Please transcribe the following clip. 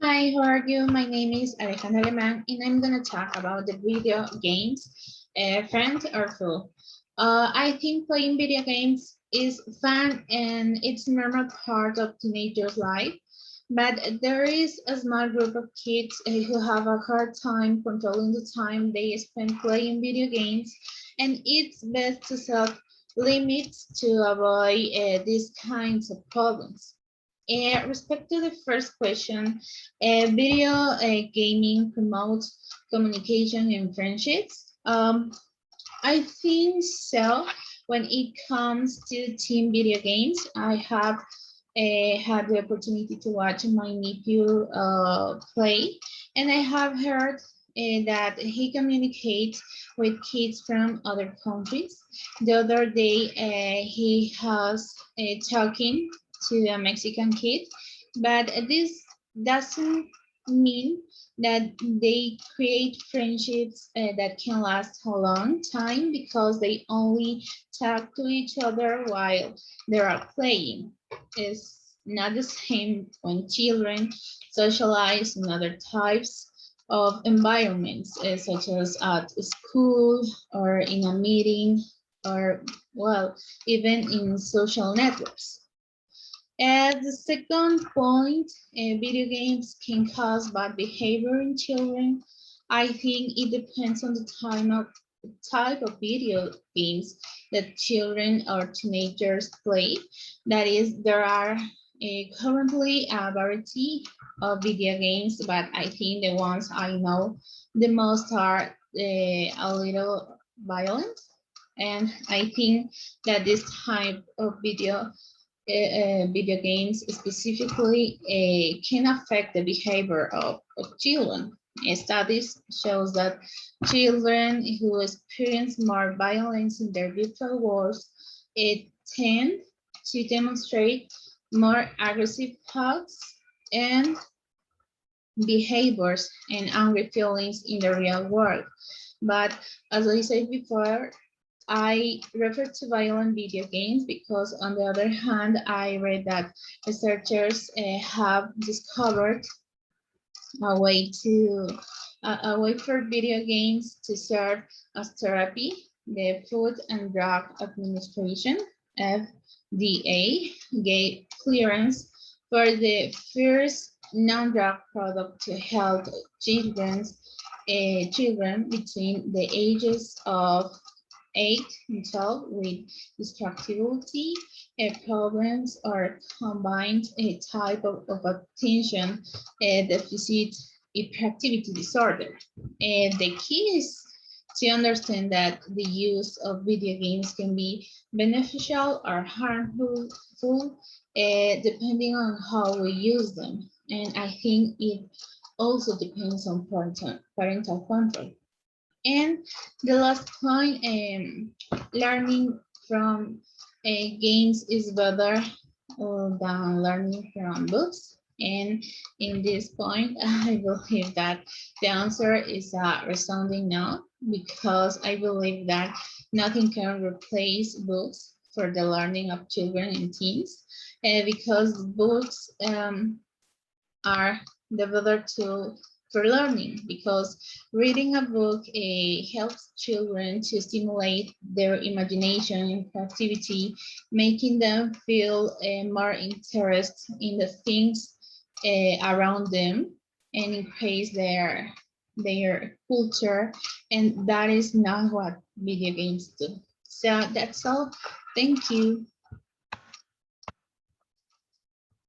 Hi, how are you? My name is Alejandra Alemán, and I'm going to talk about the video games, friend or foe. I think playing video games is fun and it's a normal part of teenagers' life, but there is a small group of kids who have a hard time controlling the time they spend playing video games, and it's best to set limits to avoid these kinds of problems. Respect to the first question, video gaming promotes communication and friendships. I think so. When it comes to team video games, I have had the opportunity to watch my nephew play, and I have heard that he communicates with kids from other countries. The other day, he has talking to a Mexican kid, but this doesn't mean that they create friendships that can last a long time because they only talk to each other while they are playing. It's not the same when children socialize in other types of environments, such as at school or in a meeting or, well, even in social networks. At the second point, video games can cause bad behavior in children. I think it depends on the type of video games that children or teenagers play. That is, there are currently a variety of video games, but I think the ones I know the most are a little violent. And I think that this type of video games specifically can affect the behavior of children. Studies shows that children who experience more violence in their virtual worlds tend to demonstrate more aggressive thoughts and behaviors and angry feelings in the real world. But as I said before, I refer to violent video games because, on the other hand, I read that researchers have discovered a way a way for video games to serve as therapy. The Food and Drug Administration (FDA) gave clearance for the first non-drug product to help children between the ages of 8 and 12 with distractibility problems or combined type of attention deficit hyperactivity disorder. The key is to understand that the use of video games can be beneficial or harmful depending on how we use them. And I think it also depends on parental control. And the last point, learning from games is better than learning from books. And in this point, I believe that the answer is a resounding no, because I believe that nothing can replace books for the learning of children and teens, because books are the better tool for learning, because reading a book helps children to stimulate their imagination and creativity, making them feel more interest in the things around them and increase their culture, and that is not what video games do. So that's all. Thank you.